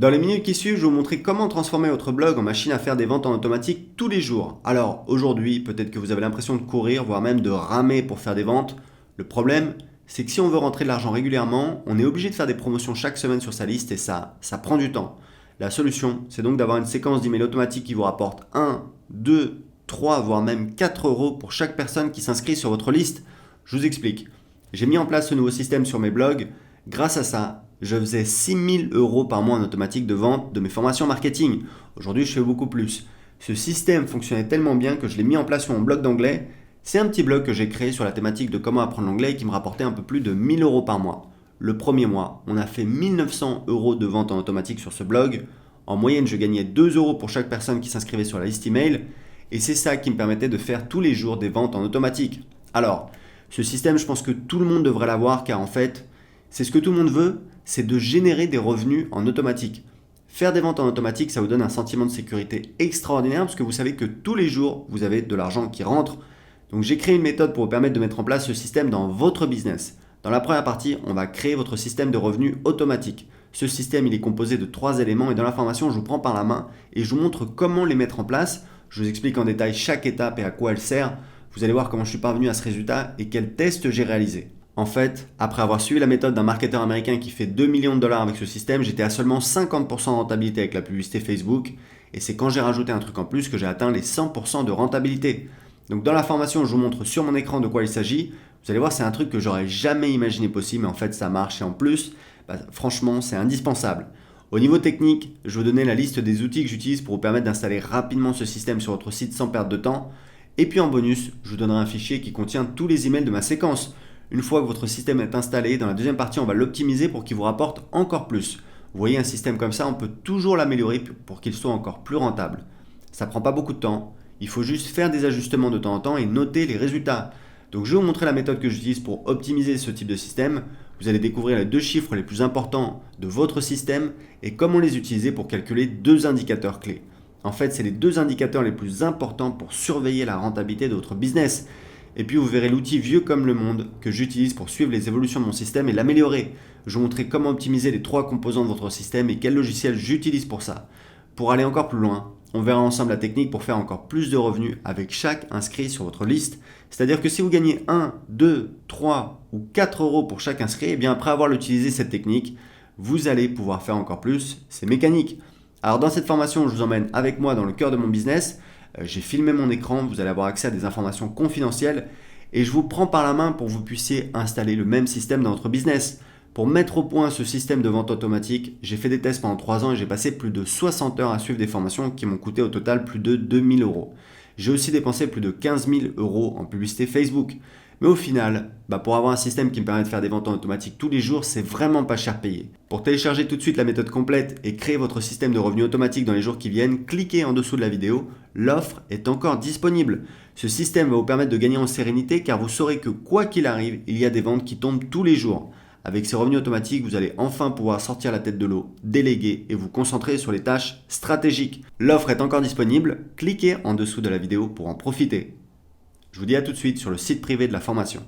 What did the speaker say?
Dans les minutes qui suivent, je vais vous montrer comment transformer votre blog en machine à faire des ventes en automatique tous les jours. Alors aujourd'hui, peut-être que vous avez l'impression de courir, voire même de ramer pour faire des ventes. Le problème, c'est que si on veut rentrer de l'argent régulièrement, on est obligé de faire des promotions chaque semaine sur sa liste et ça prend du temps. La solution, c'est donc d'avoir une séquence d'emails automatiques qui vous rapporte 1, 2, 3, voire même 4 euros pour chaque personne qui s'inscrit sur votre liste. Je vous explique. J'ai mis en place ce nouveau système sur mes blogs. Grâce à ça, je faisais 6 000 euros par mois en automatique de vente de mes formations marketing. Aujourd'hui, je fais beaucoup plus. Ce système fonctionnait tellement bien que je l'ai mis en place sur mon blog d'anglais. C'est un petit blog que j'ai créé sur la thématique de comment apprendre l'anglais et qui me rapportait un peu plus de 1 000 euros par mois. Le premier mois, on a fait 1 900 euros de vente en automatique sur ce blog. En moyenne, je gagnais 2 euros pour chaque personne qui s'inscrivait sur la liste email. Et c'est ça qui me permettait de faire tous les jours des ventes en automatique. Alors, ce système, je pense que tout le monde devrait l'avoir car en fait, c'est ce que tout le monde veut, c'est de générer des revenus en automatique. Faire des ventes en automatique, ça vous donne un sentiment de sécurité extraordinaire parce que vous savez que tous les jours, vous avez de l'argent qui rentre. Donc j'ai créé une méthode pour vous permettre de mettre en place ce système dans votre business. Dans la première partie, on va créer votre système de revenus automatique. Ce système, il est composé de 3 éléments et dans la formation, je vous prends par la main et je vous montre comment les mettre en place. Je vous explique en détail chaque étape et à quoi elle sert. Vous allez voir comment je suis parvenu à ce résultat et quels tests j'ai réalisés. En fait, après avoir suivi la méthode d'un marketeur américain qui fait 2 millions de dollars avec ce système, j'étais à seulement 50% de rentabilité avec la publicité Facebook. Et c'est quand j'ai rajouté un truc en plus que j'ai atteint les 100% de rentabilité. Donc dans la formation, je vous montre sur mon écran de quoi il s'agit. Vous allez voir, c'est un truc que j'aurais jamais imaginé possible, mais en fait ça marche. Et en plus, franchement, c'est indispensable. Au niveau technique, je vais vous donner la liste des outils que j'utilise pour vous permettre d'installer rapidement ce système sur votre site sans perdre de temps. Et puis en bonus, je vous donnerai un fichier qui contient tous les emails de ma séquence. Une fois que votre système est installé, dans la deuxième partie, on va l'optimiser pour qu'il vous rapporte encore plus. Vous voyez, un système comme ça, on peut toujours l'améliorer pour qu'il soit encore plus rentable. Ça ne prend pas beaucoup de temps. Il faut juste faire des ajustements de temps en temps et noter les résultats. Donc je vais vous montrer la méthode que j'utilise pour optimiser ce type de système. Vous allez découvrir les 2 chiffres les plus importants de votre système et comment les utiliser pour calculer 2 indicateurs clés. En fait, c'est les 2 indicateurs les plus importants pour surveiller la rentabilité de votre business. Et puis vous verrez l'outil vieux comme le monde que j'utilise pour suivre les évolutions de mon système et l'améliorer. Je vous montrerai comment optimiser les 3 composants de votre système et quel logiciel j'utilise pour ça. Pour aller encore plus loin, on verra ensemble la technique pour faire encore plus de revenus avec chaque inscrit sur votre liste. C'est-à-dire que si vous gagnez 1, 2, 3 ou 4 euros pour chaque inscrit, et bien après avoir utilisé cette technique, vous allez pouvoir faire encore plus. C'est mécanique. Alors dans cette formation, je vous emmène avec moi dans le cœur de mon business. J'ai filmé mon écran, vous allez avoir accès à des informations confidentielles et je vous prends par la main pour que vous puissiez installer le même système dans votre business. Pour mettre au point ce système de vente automatique, j'ai fait des tests pendant 3 ans et j'ai passé plus de 60 heures à suivre des formations qui m'ont coûté au total plus de 2 000 euros. J'ai aussi dépensé plus de 15 000 euros en publicité Facebook. Mais au final, pour avoir un système qui me permet de faire des ventes en automatique tous les jours, c'est vraiment pas cher payé. Pour télécharger tout de suite la méthode complète et créer votre système de revenus automatique dans les jours qui viennent, cliquez en dessous de la vidéo. L'offre est encore disponible. Ce système va vous permettre de gagner en sérénité car vous saurez que quoi qu'il arrive, il y a des ventes qui tombent tous les jours. Avec ces revenus automatiques, vous allez enfin pouvoir sortir la tête de l'eau, déléguer et vous concentrer sur les tâches stratégiques. L'offre est encore disponible. Cliquez en dessous de la vidéo pour en profiter. Je vous dis à tout de suite sur le site privé de la formation.